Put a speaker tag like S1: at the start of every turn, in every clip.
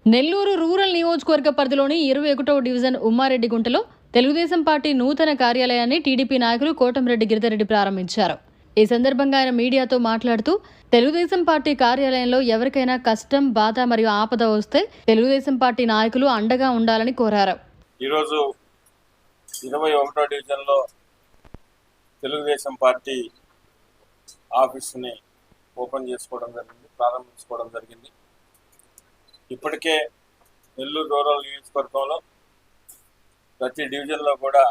S1: Nellore rural నియోజకవర్గ పరిధిలోని 21వ డివిజన్ ఉమ్మారెడ్డిగుంటలో తెలుగుదేశం పార్టీ నూతన కార్యాలయాన్ని టీడీపీ నాయకులు కోటంరెడ్డి గిరిధర్రెడ్డి ప్రారంభించారు. ఈ సందర్భంగా ఆయన మీడియాతో మాట్లాడుతూ తెలుగుదేశం పార్టీ కార్యాలయంలో ఎవరికైనా కష్టం, బాధ మరియు ఆపద వస్తే తెలుగుదేశం పార్టీ నాయకులు అండగా ఉండాలని కోరారు.
S2: ఈరోజు 21వ డివిజన్లో తెలుగుదేశం పార్టీ ఆఫీసుని ఓపెన్ చేసుకోవడం జరిగింది, ప్రారంభించుకోవడం జరిగింది. ఇప్పటికే నెల్లూరు రూరల్ నియోజకవర్గంలో ప్రతి డివిజన్లో కూడా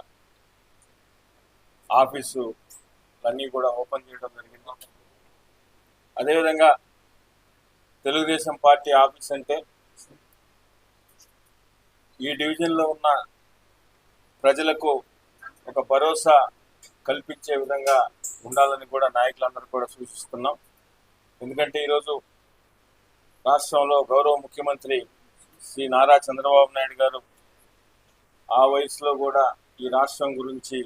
S2: ఆఫీసు అన్నీ కూడా ఓపెన్ చేయడం జరిగింది. అదేవిధంగా తెలుగుదేశం పార్టీ ఆఫీస్ అంటే ఈ డివిజన్లో ఉన్న ప్రజలకు ఒక భరోసా కల్పించే విధంగా ఉండాలని కూడా నాయకులందరూ కూడా సూచిస్తున్నాం. ఎందుకంటే ఈరోజు రాష్ట్రంలో గౌరవ ముఖ్యమంత్రి శ్రీ నారా చంద్రబాబు నాయుడు గారు ఆ వయసులో కూడా ఈ రాష్ట్రం గురించి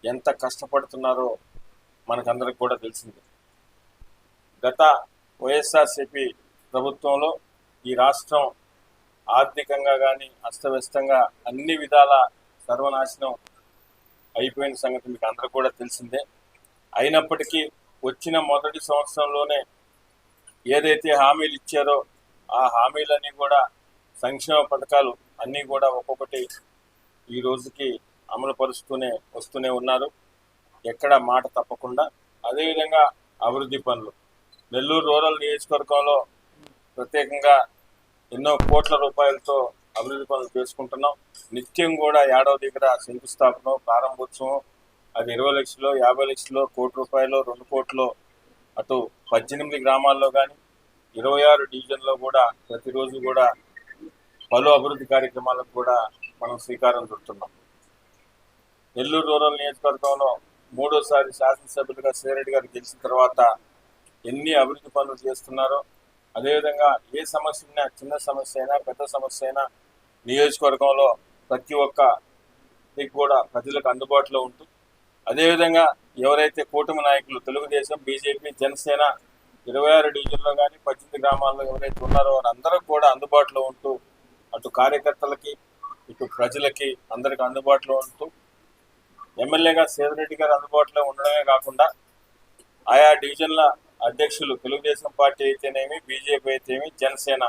S2: ఎంత కష్టపడుతున్నారో మనకందరికి కూడా తెలిసింది. గత వైఎస్ఆర్సీపీ ప్రభుత్వంలో ఈ రాష్ట్రం ఆర్థికంగా కానీ అస్తవ్యస్తంగా అన్ని విధాల సర్వనాశనం అయిపోయిన సంగతి మీకు అందరూ కూడా తెలిసిందే. అయినప్పటికీ వచ్చిన మొదటి సంవత్సరంలోనే ఏదైతే హామీలు ఇచ్చారో ఆ హామీలన్నీ కూడా సంక్షేమ పథకాలు అన్నీ కూడా ఒక్కొక్కటి ఈ రోజుకి అమలు పరుస్తూనే వస్తూనే ఉన్నారు, ఎక్కడ మాట తప్పకుండా. అదేవిధంగా అభివృద్ధి పనులు నెల్లూరు రూరల్ నియోజకవర్గంలో ప్రత్యేకంగా ఎన్నో కోట్ల రూపాయలతో అభివృద్ధి పనులు చేసుకుంటున్నాం. నిత్యం కూడా ఏడవ దగ్గర శంకుస్థాపన, ప్రారంభోత్సవం, అది 20 లక్షలు, 50 లక్షలు, కోటి రూపాయలు, 2 కోట్లు, అటు 18 గ్రామాల్లో కానీ 26 డివిజన్లో కూడా ప్రతిరోజు కూడా పలు అభివృద్ధి కార్యక్రమాలకు కూడా మనం శ్రీకారం చుడుతున్నాం. నెల్లూరు రూరల్ నియోజకవర్గంలో మూడోసారి శాసనసభ్యులుగా శ్రీరెడ్డి గారు గెలిచిన తర్వాత ఎన్ని అభివృద్ధి పనులు చేస్తున్నారో, అదేవిధంగా ఏ సమస్య అయినా, చిన్న సమస్య అయినా పెద్ద సమస్య అయినా నియోజకవర్గంలో ప్రతి ఒక్కరికి కూడా ప్రజలకు అందుబాటులో ఉంటూ, అదేవిధంగా ఎవరైతే కూటమి నాయకులు తెలుగుదేశం, బీజేపీ, జనసేన 26 డివిజన్లో కానీ 18 గ్రామాల్లో ఎవరైతే ఉన్నారో వారందరూ కూడా అందుబాటులో ఉంటూ అటు కార్యకర్తలకి ఇటు ప్రజలకి అందరికి అందుబాటులో ఉంటూ ఎమ్మెల్యేగా శ్రీరెడ్డి గారు అందుబాటులో ఉండడమే కాకుండా ఆయా డివిజన్ల అధ్యక్షులు తెలుగుదేశం పార్టీ అయితేనేమి, బీజేపీ అయితేనేమి, జనసేన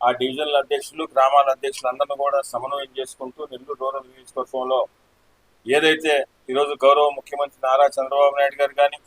S2: ఆ డివిజన్ల అధ్యక్షులు, గ్రామాల అధ్యక్షులు అందరినీ కూడా సమన్వయం చేసుకుంటూ నెల్లూరు రూరల్ నియోజకవర్గంలో ఏదైతే ఈరోజు గౌరవ ముఖ్యమంత్రి నారా చంద్రబాబు నాయుడు గారు కానీ